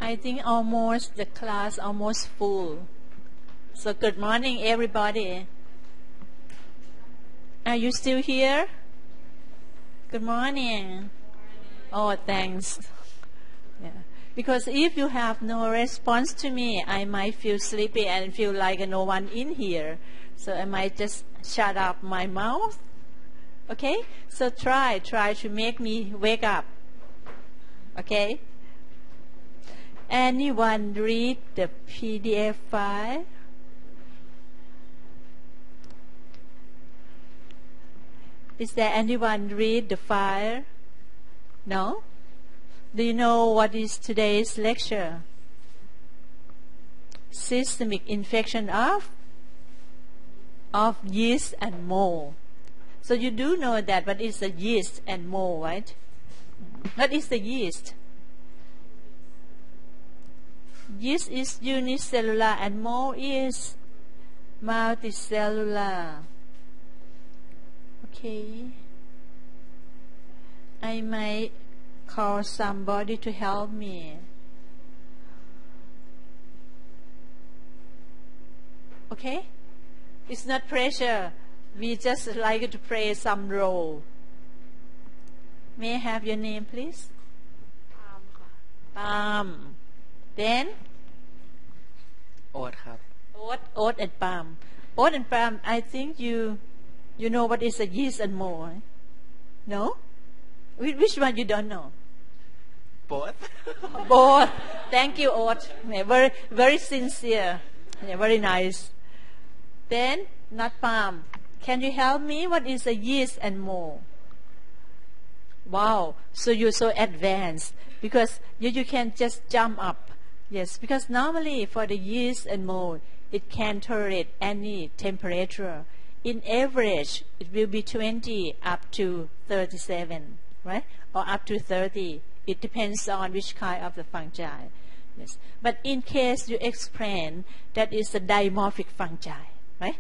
I think almost the class almost full. So good morning, everybody. Are you still here? Good morning. Oh, thanks. Yeah. Because if you have no response to me, I might feel sleepy and feel like no one in here. So I might just shut up my mouth. Okay? So try to make me wake up. Okay? Anyone read the PDF file? Is there anyone read the file? No? Do you know what is today's lecture? Systemic infection of yeast and mold. So you do know that, but it's the yeast and mold, right? What is the yeast? Yeast is unicellular and mold is multicellular. Okay. I might call somebody to help me. Okay? It's not pressure. We just like to play some role. May I have your name, please? Palm. Then? Oat ครับ Oat and palm. Oat and palm, I think you know what is a yeast and mold, right? No? Which one you don't know? Both. Both. Thank you, Oat. Yeah, very, very sincere. Yeah, very nice. Then, not palm. Can you help me? What is a yeast and mold? Wow. So you're so advanced because you can just jump up. Yes, because normally for the yeast and mold, it can tolerate any temperature. In average, it will be 20 up to 37, right? Or up to 30. It depends on which kind of the fungi. Yes. But in case you explain that is a dimorphic fungi, right?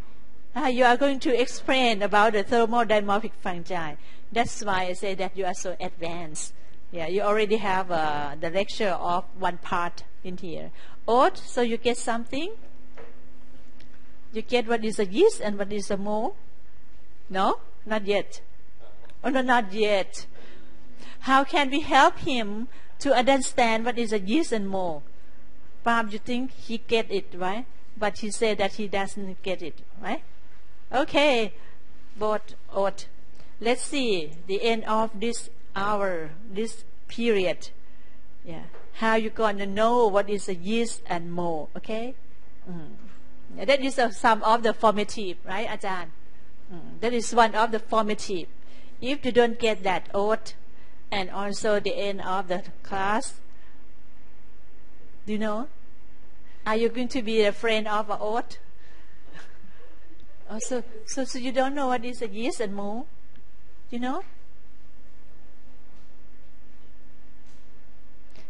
You are going to explain about the thermodimorphic fungi. That's why I say that you are so advanced. Yeah, you already have the lecture of one part in here. Oat, so you get something? You get what is a yeast and what is a mold? No? Not yet. Oh, no, not yet. How can we help him to understand what is a yeast and mold? Perhaps you think he get it, right? But he said that he doesn't get it, right? Okay, both Oat. Let's see the end of this hour, this period. Yeah, how you gonna know what is a yeast and mold? Okay, that is some of the formative, right, Ajahn? That is one of the formative. If you don't get that, Oat, and also the end of the class, do you know? Are you going to be a friend of an Oat? Oh, so you don't know what is a yeast and mold? You know?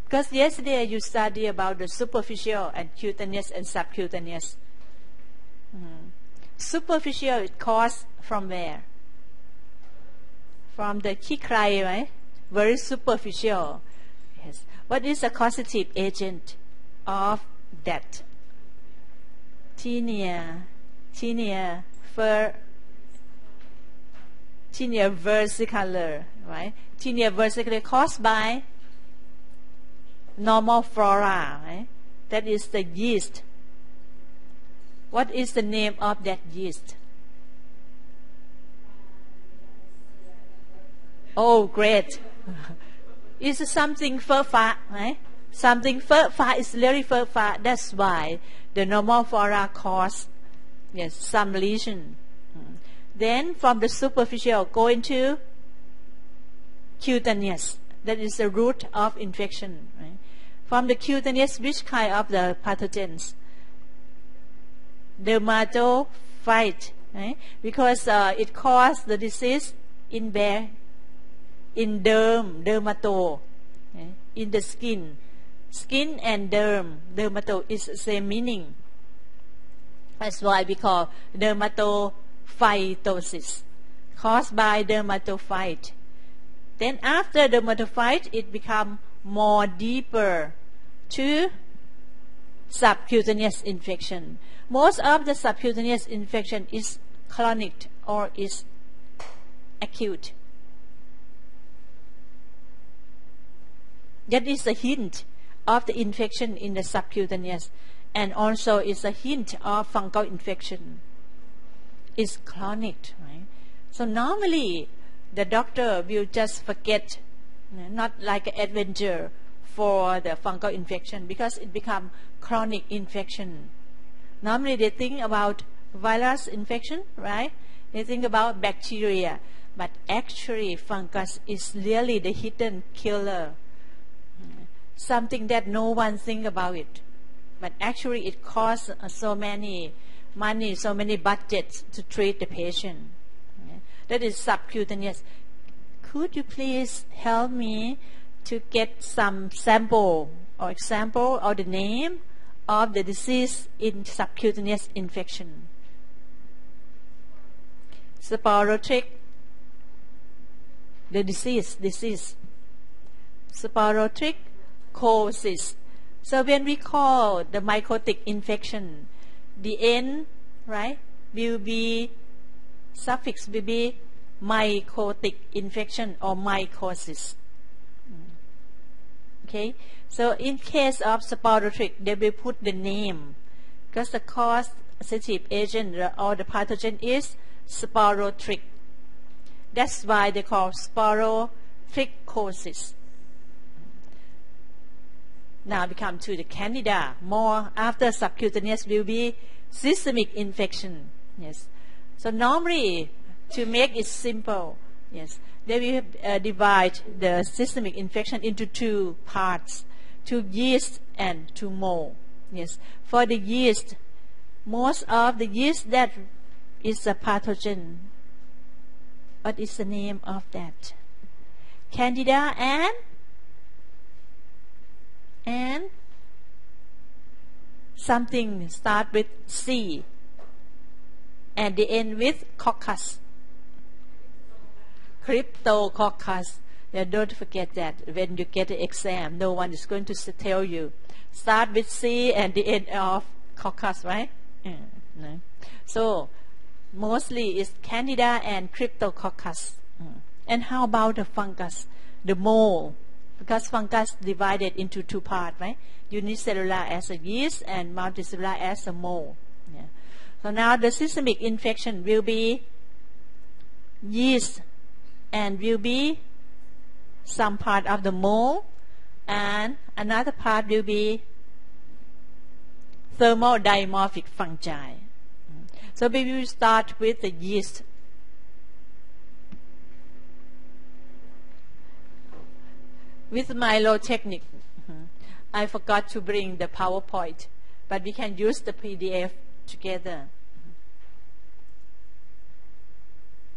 Because yesterday you studied about the superficial and cutaneous and subcutaneous. Superficial, it caused from where? From the kikrai, right? Very superficial. Yes. What is the causative agent of that? Tinea versicolor, right? Tinea versicolor caused by normal flora, right? That is the yeast. What is the name of that yeast? Oh, great. It's something fur-fa, right? Something fur-fa is very fur-fa. That's why the normal flora cause, yes, some lesion. Then from the superficial go into cutaneous. That is the root of infection, right? From the cutaneous, which kind of the pathogens? Dermatophyte, right? Because it causes the disease in where? In dermato, right? In the skin. Skin and dermato is the same meaning. That's why we call dermatophytosis, caused by dermatophyte. Then after dermatophyte, it become more deeper to subcutaneous infection. Most of the subcutaneous infection is chronic or is acute. That is a hint of the infection in the subcutaneous, and also is a hint of fungal infection. It's chronic, right? So normally the doctor will just forget, not like an adventure for the fungal infection, because it becomes chronic infection. Normally they think about virus infection, right? They think about bacteria, but actually fungus is really the hidden killer. Something that no one think about it, but actually it costs so many money, so many budgets to treat the patient. That is subcutaneous. Could you please help me to get some sample or example or the name of the disease in subcutaneous infection? Sporothrix. The disease. Sporothrix. Mycoses. So when we call the mycotic infection, the N, right, will be suffix will be mycotic infection or mycosis. Okay, so in case of sporothrix, they will put the name, because the causative agent or the pathogen is sporothrix. That's why they call sporothrixosis. Now we come to the Candida. More after subcutaneous will be systemic infection. Yes. So normally, to make it simple, yes, they will divide the systemic infection into two parts, to yeast and to mold. Yes. For the yeast, most of the yeast that is a pathogen. What is the name of that? Candida and something start with C and they end with coccus. Cryptococcus. Yeah, don't forget that when you get the exam, no one is going to tell you start with C and the end of coccus, right? No. So mostly it's Candida and Cryptococcus. And how about the fungus, the mold? Because fungus divided into two parts, right? Unicellular as a yeast and multicellular as a mold. Yeah. So now the systemic infection will be yeast and will be some part of the mold, and another part will be thermodimorphic fungi. So we will start with the yeast. With Milo technique, I forgot to bring the PowerPoint, but we can use the PDF together.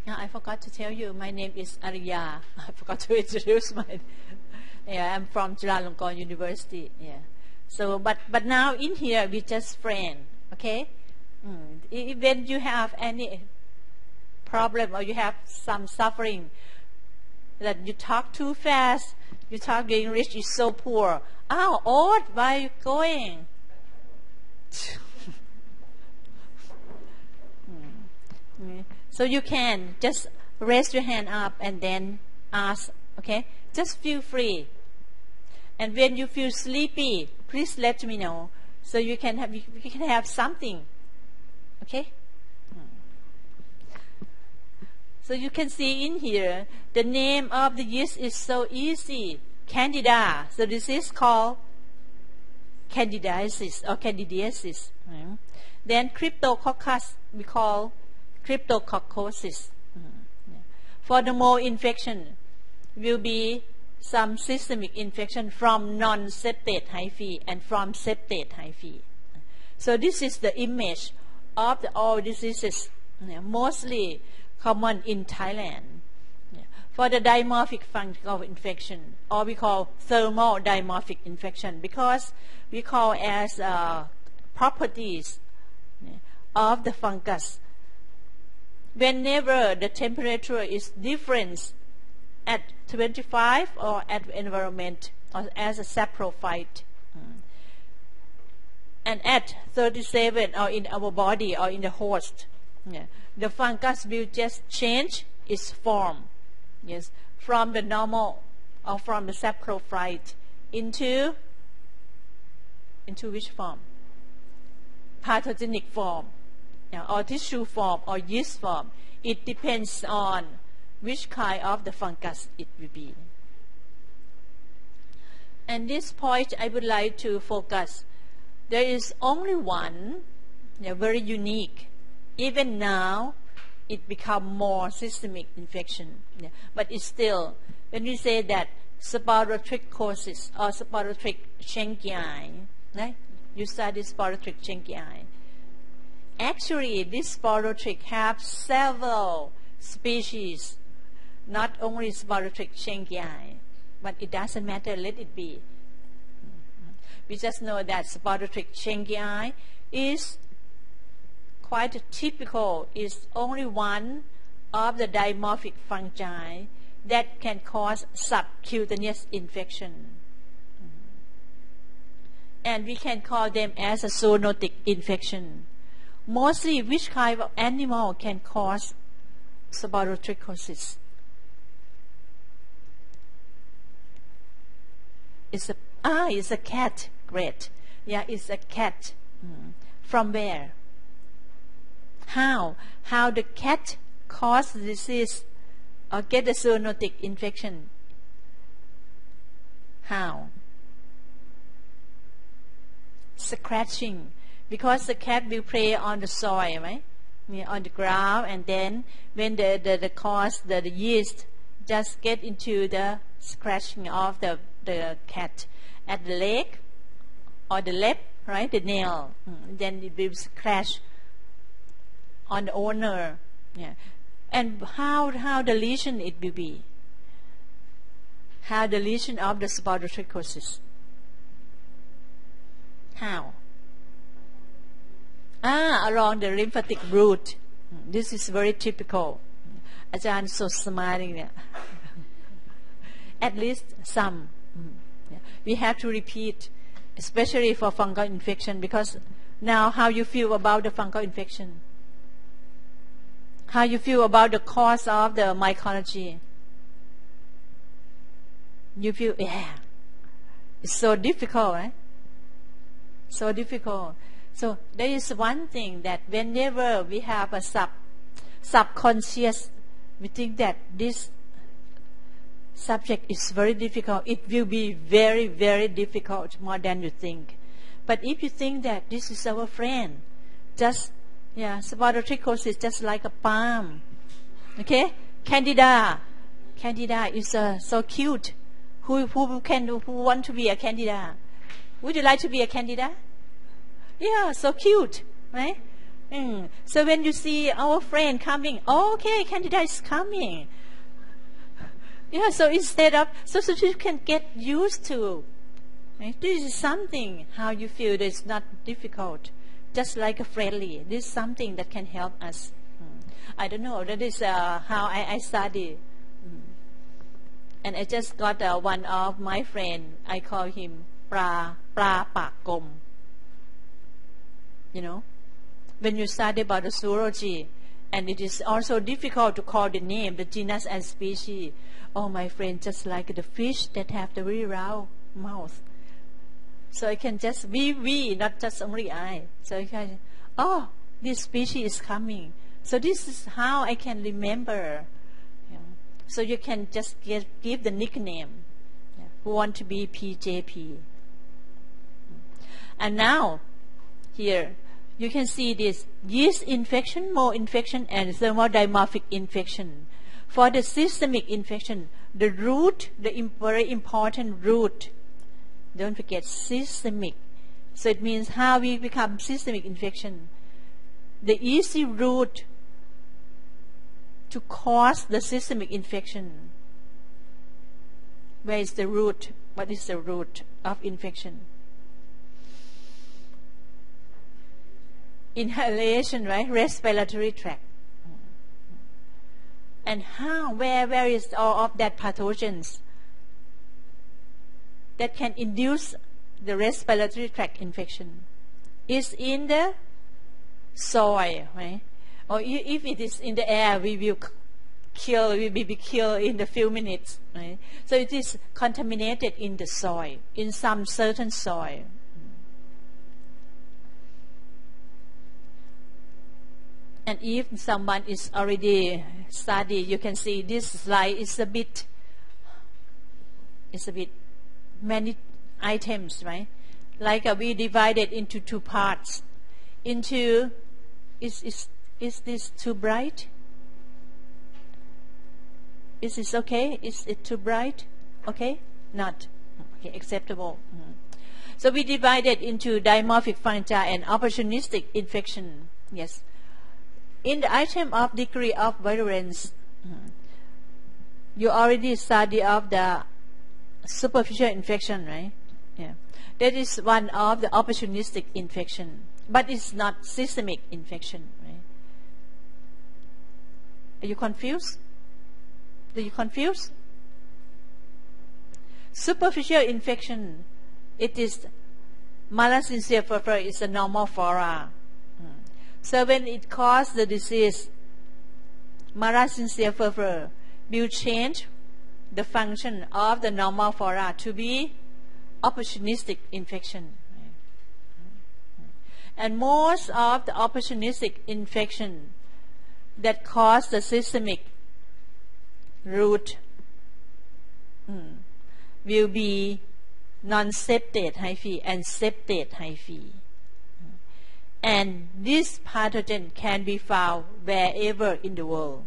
Now, I forgot to tell you, my name is Arya. I forgot to introduce yeah, I'm from Chulalongkorn University. Yeah. So, but now in here we just friends, okay? When you have any problem or you have some suffering, that you talk too fast, you talk your English is so poor. Oh, Odd, where are you going? So you can just raise your hand up and then ask, okay? Just feel free. And when you feel sleepy, please let me know so you can have something, okay? So you can see in here, the name of the yeast is so easy. Candida. So this is called candidiasis or candidiasis. Then Cryptococcus, we call cryptococcosis. For the mold infection, will be some systemic infection from non-septate hyphae and from septate hyphae. So this is the image of all diseases, mostly common in Thailand. For the dimorphic fungal infection, or we call thermal dimorphic infection, because we call as properties of the fungus. Whenever the temperature is different at 25 or at environment or as a saprophyte, And at 37, or in our body or in the host, the fungus will just change its form, yes, from the normal or from the saprophyte into which form? Pathogenic form, or tissue form, or yeast form. It depends on which kind of the fungus it will be. And this point I would like to focus. There is only one, very unique. Even now, it become more systemic infection. But it's still, when we say that sporotrichosis or sporotrich Schenckii, right? You study sporotrich Schenckii. Actually, this sporotrich have several species, not only sporotrich Schenckii, but it doesn't matter, let it be. We just know that sporotrich Schenckii is quite typical, is only one of the dimorphic fungi that can cause subcutaneous infection. And we can call them as a zoonotic infection. Mostly, which kind of animal can cause sporotrichosis? It's a cat. Great. Yeah, it's a cat. From where? How the cat cause disease or get a zoonotic infection? How? Scratching. Because the cat will prey on the soil, right? On the ground, and then when the cause, the yeast just get into the scratching of the cat at the leg or the lip, right? The nail. Then it will scratch on the owner. Yeah. And how the lesion it will be? How the lesion of the sporotrichosis? How? Along the lymphatic route. This is very typical. Ajahn so smiling there. At least some. We have to repeat, especially for fungal infection, because now how you feel about the fungal infection? How you feel about the cause of the mycology? You feel, it's so difficult, right? So difficult. So there is one thing that whenever we have a subconscious, we think that this subject is very difficult. It will be very, very difficult, more than you think. But if you think that this is our friend, just, sporotrichosis, just like a palm. Okay? Candida is so cute. Who want to be a candida? Would you like to be a candida? Yeah, so cute, right? So when you see our friend coming, okay, candida is coming. Yeah, so instead of, so you can get used to, right? This is something, how you feel, it's not difficult. Just like a friendly, this is something that can help us. I don't know, that is how I study. And I just got one of my friend, I call him pra pak gom. You know, when you study about the zoology, and it is also difficult to call the name, the genus and species. Oh, my friend, just like the fish that have the very round mouth. So I can just, we, not just only I. So I can, this species is coming. So this is how I can remember. So you can just give the nickname. Who want to be PJP. And now, here, you can see this yeast infection, mold infection, and thermodimorphic infection. For the systemic infection, the root, the very important root, don't forget systemic. So it means how we become systemic infection. The easy route to cause the systemic infection. Where is the root? What is the root of infection? Inhalation, right? Respiratory tract. And how, where is all of that pathogens that can induce the respiratory tract infection? is in the soil, right? Or if it is in the air, we will be killed in a few minutes, right? So it is contaminated in the soil, in some certain soil. And if someone is already studied, you can see this slide is a bit many items, right? Like we divided into two parts. Into is this too bright? Is this okay? Is it too bright? Okay? Not. Okay, acceptable. So we divided into dimorphic fungi and opportunistic infection. Yes. In the item of degree of virulence, you already studied of the superficial infection, right? Yeah. That is one of the opportunistic infection, but it's not systemic infection, right? Are you confused? Are you confused? Superficial infection, it is Mycoses furfur is a normal flora. So when it causes the disease, Mycoses furfur will change the function of the normal flora to be opportunistic infection. And most of the opportunistic infection that cause the systemic root will be non-septate hyphae and septate hyphae. And this pathogen can be found wherever in the world,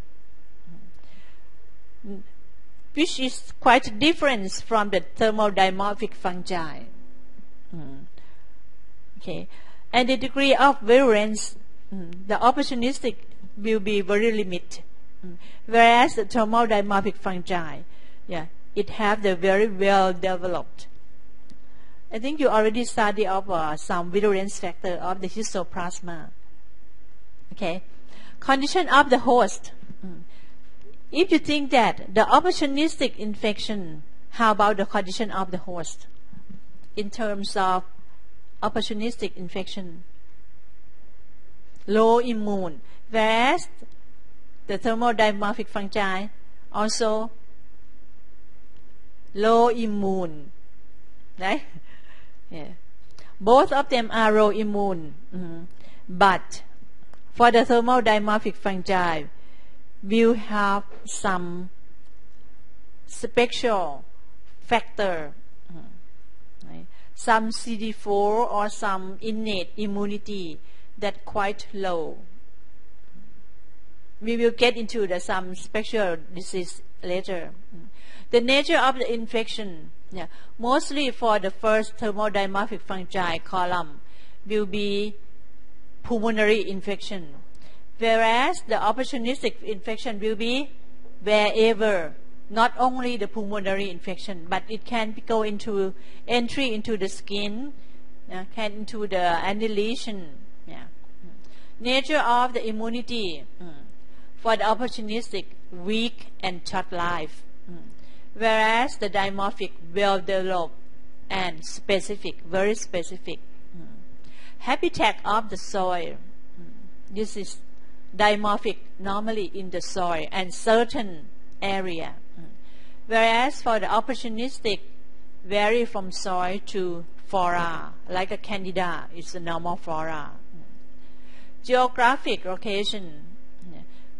which is quite different from the thermodimorphic fungi. Okay, and the degree of virulence, the opportunistic will be very limited, whereas the thermodimorphic fungi, it have the very well developed. I think you already studied of some virulence factor of the histoplasma. Okay, condition of the host. If you think that the opportunistic infection, how about the condition of the host in terms of opportunistic infection? Low immune, whereas the thermodimorphic fungi also low immune, right? Yeah. Both of them are low immune, but for the thermodimorphic fungi, will have some special factor, right? Some CD4 or some innate immunity that quite low. We will get into some special disease later. The nature of the infection, mostly for the first thermodimorphic fungi column, will be pulmonary infection, whereas the opportunistic infection will be wherever, not only the pulmonary infection, but it can go into entry into the skin, can into the annihilation. Nature of the immunity for the opportunistic, weak and short life, whereas the dimorphic well developed and specific, very specific. Habitat of the soil, this is dimorphic normally in the soil and certain area, whereas for the opportunistic vary from soil to flora, like a candida is a normal flora. Geographic location,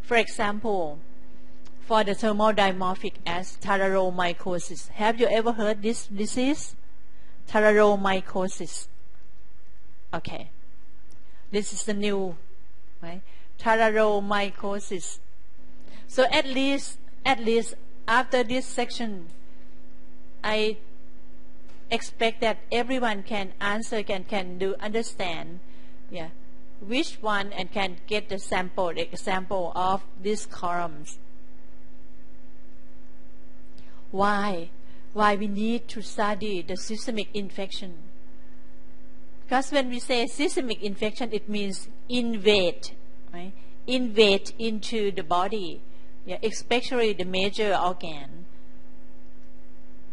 for example, for the thermodimorphic as Mycoses. Have you ever heard this disease? Mycoses. Okay, this is the new, right? Mycoses. So at least after this section, I expect that everyone can answer, can do understand, which one, and can get the example of these columns. Why we need to study the systemic infection? Because when we say systemic infection, it means invade, right? Invade into the body, especially the major organ.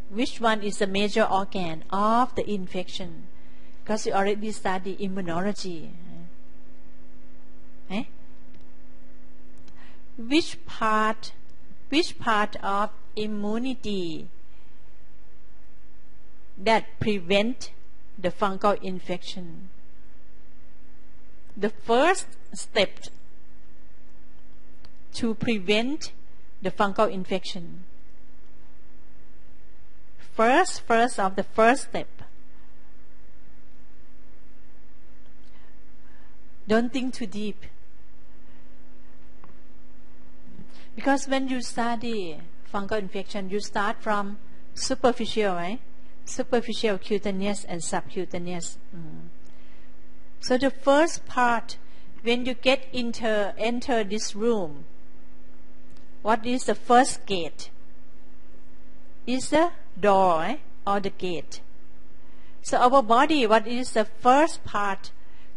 Which one is the major organ of the infection? because you already study immunology. Eh? Which part of immunity that prevent the fungal infection? The first step to prevent the fungal infection. First step. Don't think too deep. Because when you study fungal infection, you start from superficial, right? Superficial, cutaneous, and subcutaneous. So the first part, when you enter this room, what is the first gate? Is the door, right? Or the gate. So our body, what is the first part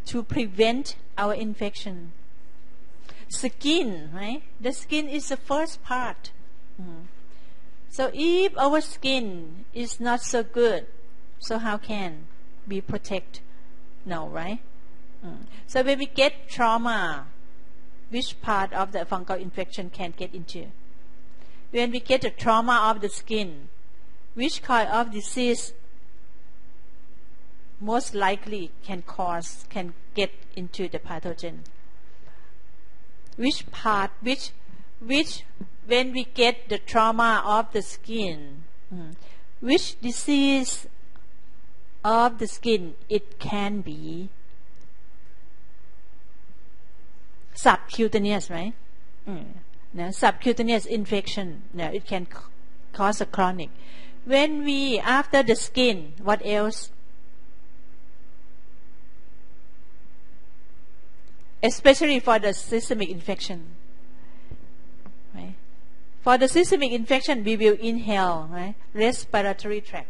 to prevent our infection? Skin, right? The skin is the first part. So if our skin is not so good, so how can we protect? No, right? So when we get trauma, which part of the fungal infection can get into? When we get the trauma of the skin, which kind of disease most likely can get into the pathogen? Which part, when we get the trauma of the skin, which disease of the skin it can be? Subcutaneous, right? Subcutaneous infection, it can cause a chronic. When we, after the skin, what else? Especially for the systemic infection, right? For the systemic infection, we will inhale, right? Respiratory tract.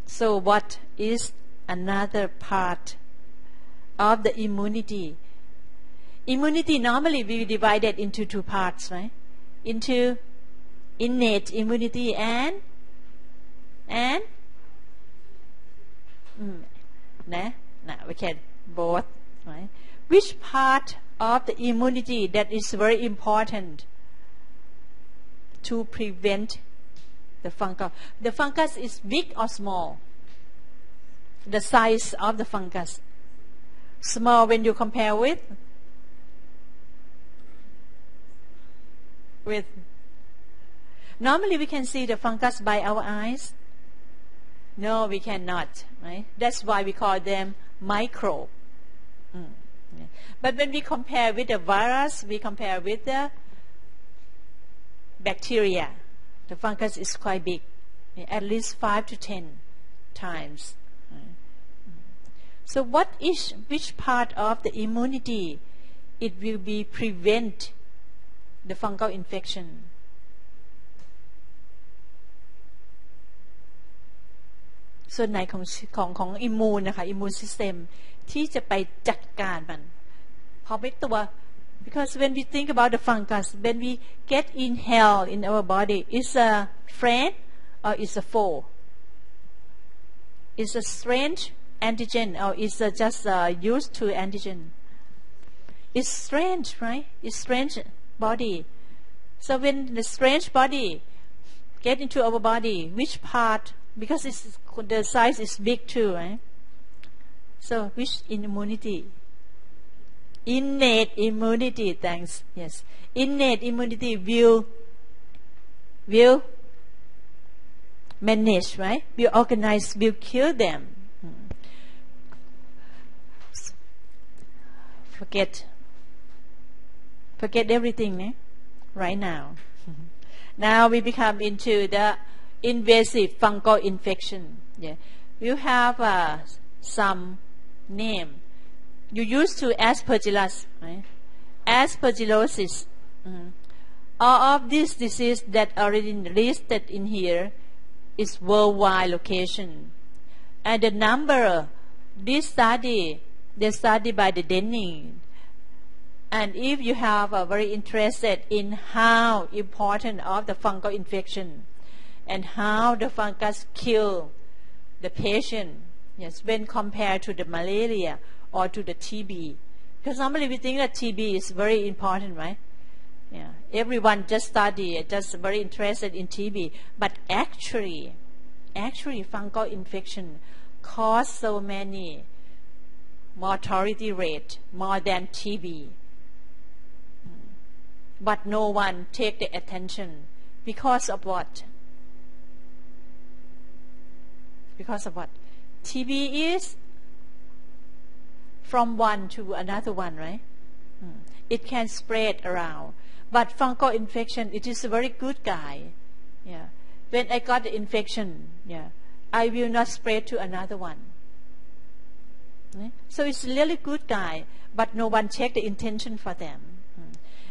So what is another part of the immunity? Immunity normally we divide it into two parts, right? Into innate immunity and we can both, right? Which part of the immunity that is very important to prevent the fungus? The fungus is big or small? The size of the fungus small when you compare with normally we can see the fungus by our eyes. No, we cannot, right? That's why we call them microbe. But when we compare with the virus, we compare with the bacteria, the fungus is quite big, at least 5 to 10 times. So which part of the immunity it will be prevent the fungal infection?ส่วนไหนของอิมมูนนะคะอิมมูนซิสเต็มที่จะไปจัดการมันพอไม่ตัว because when we think about the fungus, when we get inhaled in our body, is a friend or is a foe? Is a strange antigen or is just used to antigen? It's strange, right? It's strange body. So when the strange body get into our body, which part? Because the size is big too, right? So which immunity? Innate immunity, thanks. Yes, innate immunity will manage, right? Will organize, will kill them. Forget everything, eh? Right now. Now we become into the invasive fungal infection. Yeah, you have some name. You used to Aspergillus, right? Aspergillosis. All of these diseases that are already listed in here is worldwide location, and the number they study by the Denning. And if you have very interested in how important of the fungal infection, and how the fungus kill the patient, yes, when compared to the malaria or to the TB. Because normally we think that TB is very important, right? Yeah, everyone just study, just very interested in TB, but actually fungal infection cause so many mortality rate more than TB. But no one take the attention because of what? Because of what? TB is from one to another one, right? It can spread around. But fungal infection, it is a very good guy. Yeah. When I got the infection, yeah, I will not spread to another one. So it's really good guy, but no one check the intention for them.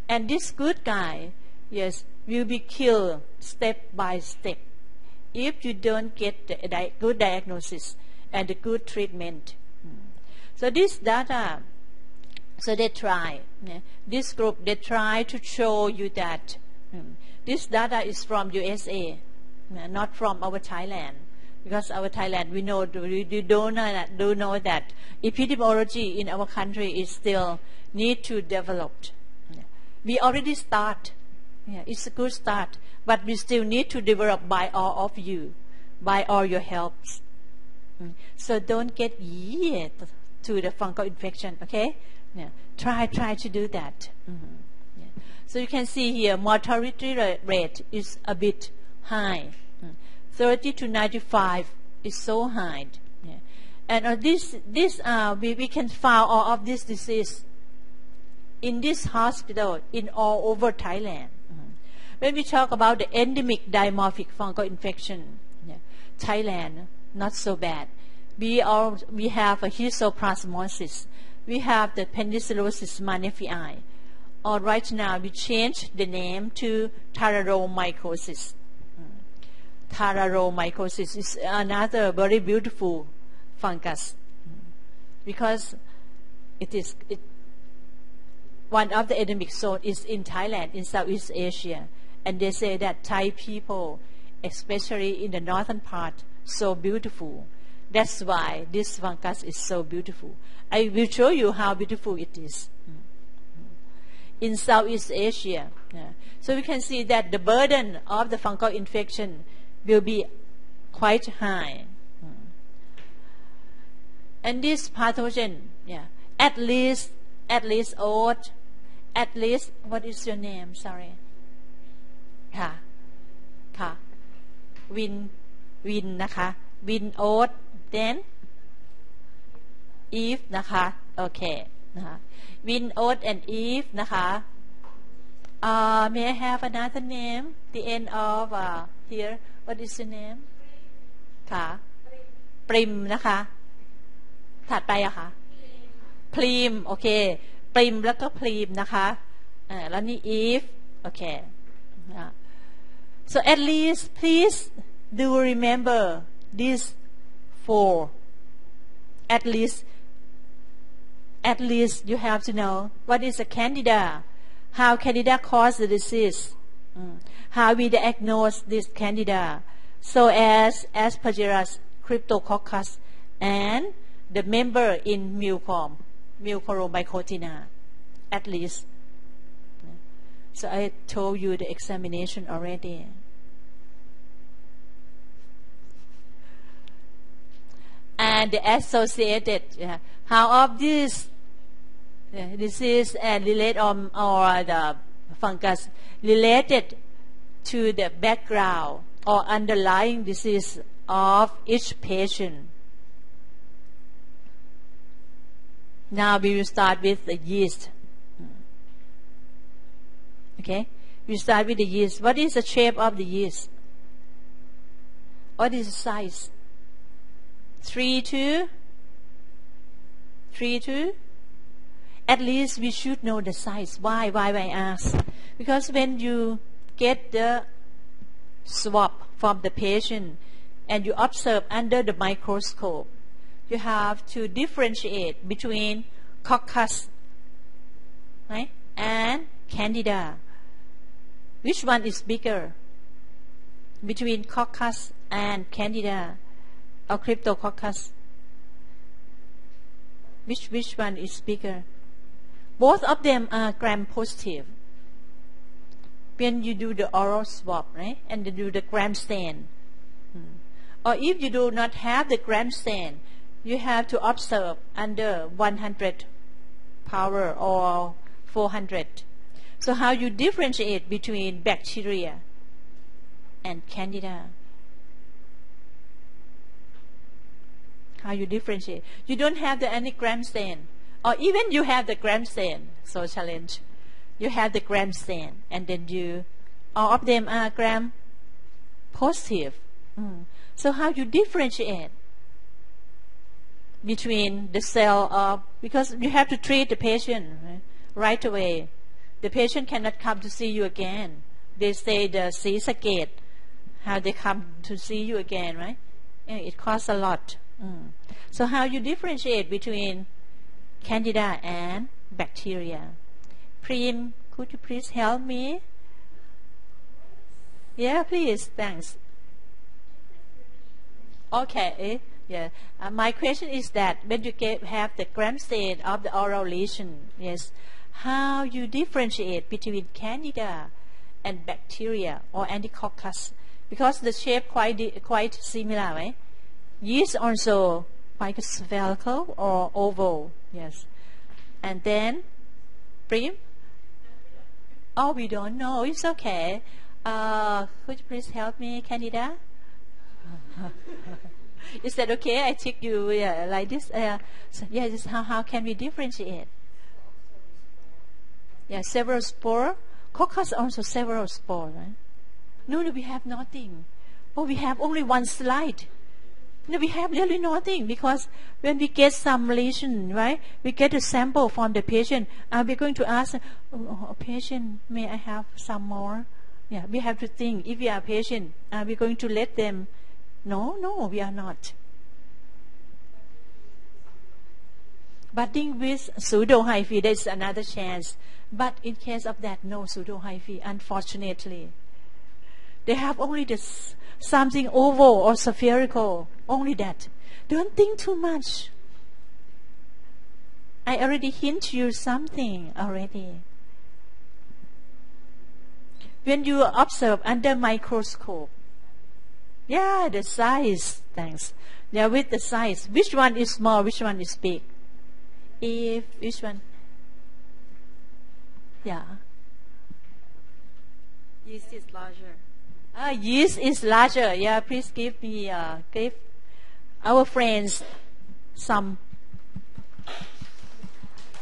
And this good guy, yes, will be killed step by step if you don't get the good diagnosis and the good treatment. So this data, so they try, this group, they try to show you that this data is from USA, not from our Thailand. Because our Thailand, we do know that epidemiology in our country is still need to develop. We already start. Yeah, it's a good start, but we still need to develop by all of you, by all your helps. So don't get yet to the fungal infection, okay? Yeah. Try to do that. Yeah. So you can see here, mortality rate is a bit high. 30 to 95 is so high. Yeah. And we can find all of this disease in this hospital in all over Thailand. When we talk about the endemic dimorphic fungal infection, yeah, Thailand, not so bad. We have a histoplasmosis. We have the penicillosis magnificae. Or right now, we changed the name to Mycoses. Mycoses is another very beautiful fungus because one of the endemic zones is in Thailand, in Southeast Asia, and they say that Thai people, especially in the northern part, so beautiful. That's why this fungus is so beautiful. I will show you how beautiful it is in Southeast Asia. Yeah. So we can see that the burden of the fungal infection will be quite high. And this pathogen, yeah, at least oat, at least, what is your name? Sorry. Ka. Win นะคะ Win oat, then Eve นะคะ Okay นะคะ Win oat and Eve นะคะ May I have another name? The end of here. What is your name? ค่ะ Prim นะคะ ถัดไปอะค่ะ Prim โอเค Prim แล้วก็ Prim นะคะแล้วนี่ Eve โอเค So at least please do remember these four. At least you have to know what is a candida, how candida cause the disease, how we diagnose this candida, so as Aspergillus, Cryptococcus, and the member in Mucormycotina, at least. So I told you the examination already. And the associated, how of this disease and relate or the fungus related to the background or underlying disease of each patient. Now we will start with the yeast. Okay, we start with the yeast. What is the shape of the yeast? What is the size? 3 to? At least we should know the size. Why I ask? Because when you get the swab from the patient and you observe under the microscope, you have to differentiate between coccus, right, and candida. Which one is bigger? between coccus and candida or cryptococcus? Which one is bigger? Both of them are gram positive. When you do the oral swab, right, and you do the gram stain, or if you do not have the gram stain, you have to observe under 100 power or 400. So how you differentiate between bacteria and candida? How you differentiate? You don't have the any gram stain, or even you have the gram stain. So challenge. You have the gram stain, and then all of them are gram positive. So how you differentiate between the cell of, because you have to treat the patient right away. The patient cannot come to see you again. They say the C-Sakate, how they come to see you again, right? It costs a lot. So how you differentiate between candida and bacteria? Prim, could you please help me? Yeah, please, thanks. Okay, yeah. My question is that when you have the gram stain of the oral lesion, yes, how you differentiate between candida and bacteria or anticoccus? Because the shape quite similar, right? Yeast also quite spherical or oval, yes. And then, Prim? Oh, we don't know. It's okay. Could you please help me, Candida? Is that okay? I take you like this. So, yeah, this how can we differentiate? Yeah, several spore. Coccus also several spore, right? No, we have nothing. Oh, we have only one slide. No, we have really nothing, because when we get some lesion, right, we get a sample from the patient. We're going to ask, patient, may I have some more? Yeah, we have to think, if we are patient, are we going to let them? No, we are not. Budding with pseudo-hyphae, there's another chance. But in case of that, no pseudo-hyphae, unfortunately. They have only this something oval or spherical, only that. Don't think too much. I already hint you something already. When you observe under microscope, yeah, the size, thanks. Yeah, with the size, which one is small, which one is big? Which one? Yeah. Yeast is larger. Yeast is larger. Yeah, please give our friends some.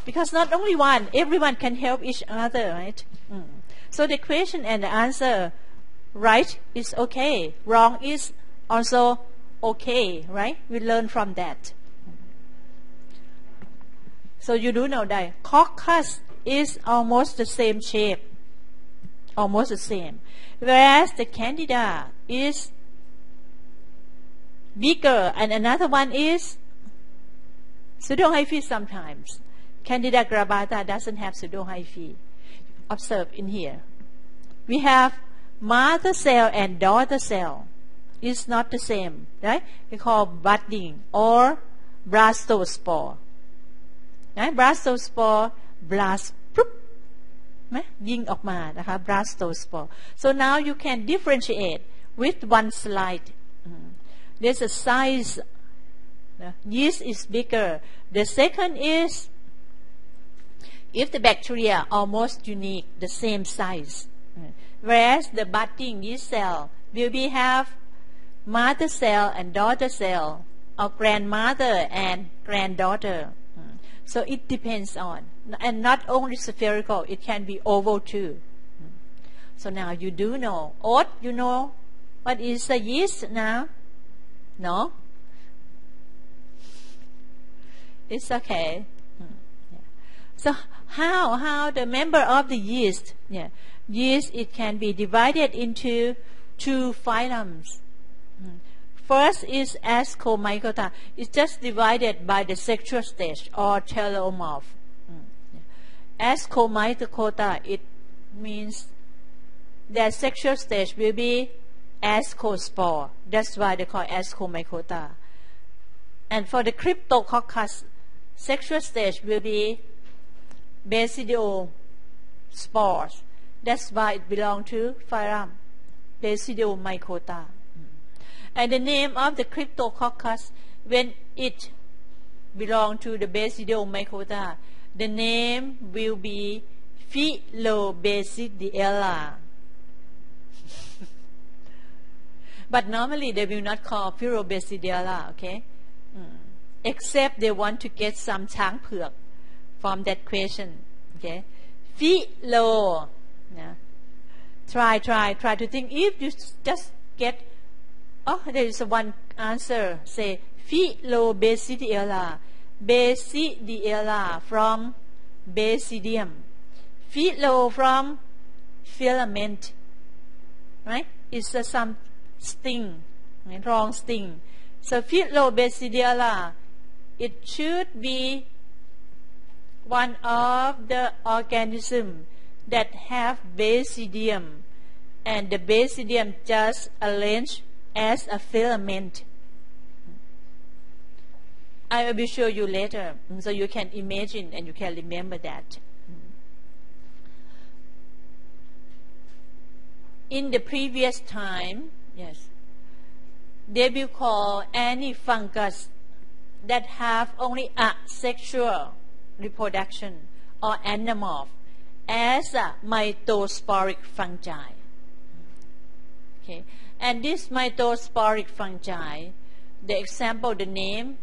Because not only one, everyone can help each other, right? So the question and the answer, right, is okay. Wrong is also okay, right? We learn from that. So you do know that coccus is almost the same shape. Almost the same. Whereas the candida is bigger, and another one is pseudohyphae sometimes. Candida gravata doesn't have pseudohyphae. Observe in here. We have mother cell and daughter cell. It's not the same, right? We call budding or blastospore. Right? Blastospore, blast, prup, ยิงออกมานะคะ blastospore. So now you can differentiate with one slide. There's a size. Yeast is bigger. The second is, if the bacteria are almost unique, the same size. Whereas the budding yeast cell will be have mother cell and daughter cell, or grandmother and granddaughter. So it depends on, and not only spherical, it can be oval too. So now you do know. Oat, you know what is the yeast now? No? It's okay. So how the member of the yeast? Yeah, yeast, it can be divided into two phylums. First is Ascomycota. It's just divided by the sexual stage or telomorph. Ascomycota, it means that sexual stage will be ascospore. That's why they call ascomycota. And for the cryptococcus, sexual stage will be basidiospores. That's why it belongs to phylum Basidiomycota. And the name of the cryptococcus, when it belongs to the Basidiomycota, the name will be Phylobasidiella. But normally they will not call Phylobasidiella, okay? Except they want to get some ช้างเผือก from that question, okay? Philo, yeah. Try to think. If you just get, there is one answer. Say Phylobasidiella, Basidiella from Basidium, Philo from filament, right? It's some sting, wrong sting. So Phylobasidiella, it should be one of the organisms that have basidium, and the basidium just arranged as a filament. I will show you later, so you can imagine and you can remember that. In the previous time, yes, they will call any fungus that have only asexual reproduction or anamorph as a mytosporic fungi. Okay, and this mytosporic fungi, the example, the name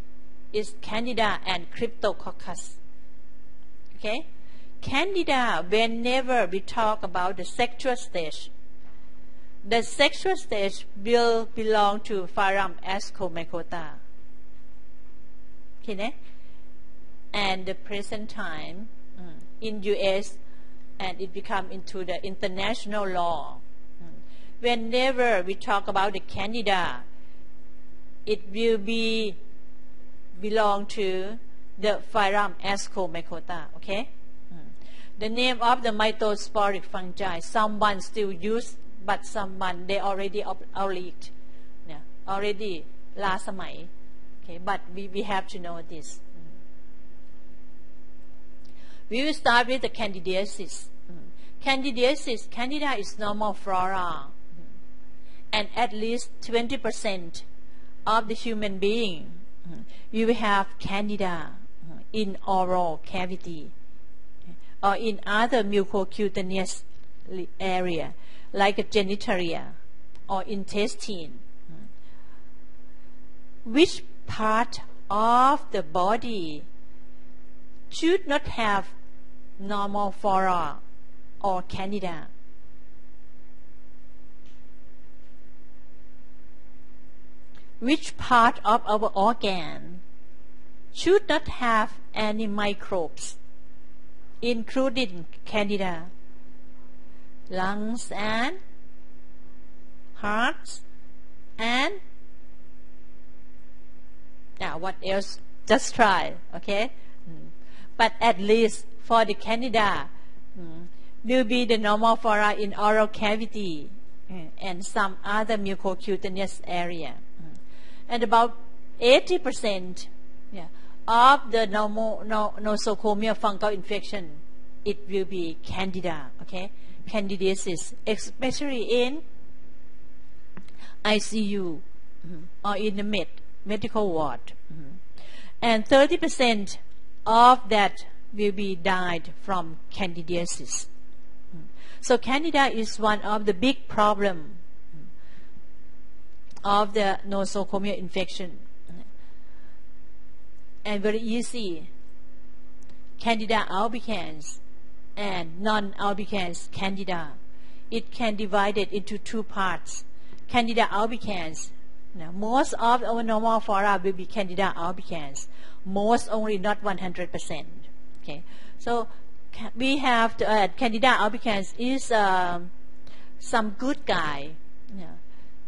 is Candida and Cryptococcus. Okay, Candida, whenever we talk about the sexual stage, the sexual stage will belong to phylum Ascomycota. Okay, and the present time in US, and it become into the international law. Whenever we talk about the Candida, it will be belong to the phylum Ascomycota. Okay, the name of the mytosporic fungi, someone still use, but someone they already obsolete, yeah, already ล้าสมัย. Okay, but we have to know this. We will start with the candidiasis. Candidiasis, Candida is normal flora, and at least 20% of the human being we will have Candida in oral cavity or in other mucocutaneous area like a genitalia or intestine. Which part of the body should not have normal flora or Candida? Which part of our organ should not have any microbes, including Candida? Lungs and hearts and what else? Just try, okay? But at least for the Candida, will be the normal flora in oral cavity and some other mucocutaneous area. And about 80% of the nosocomial fungal infection, it will be Candida, okay? Candidiasis, especially in ICU or in the medical ward. And 30% of that will be died from candidiasis. So Candida is one of the big problem of the nosocomial infection, and very easy. Candida albicans and non-albicans Candida, it can divide it into two parts. Candida albicans, most of our normal flora will be Candida albicans, most only not 100%. Okay, so we have to add Candida albicans is some good guy.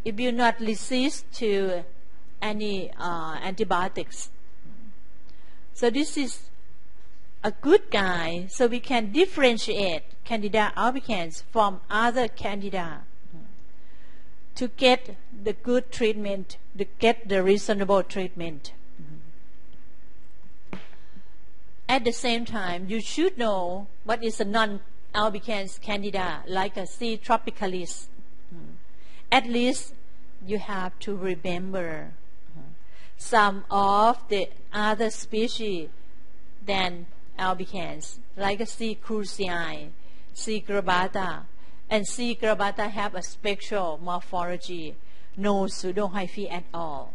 It will not resist to any antibiotics. So this is a good guy, so we can differentiate Candida albicans from other Candida. to get the good treatment, to get the reasonable treatment. At the same time, you should know what is a non-albicans candida, like a C. tropicalis. At least you have to remember some of the other species than albicans, like a C. crucei, C. gravata, and C. gravata have a special morphology, no pseudohyphae at all.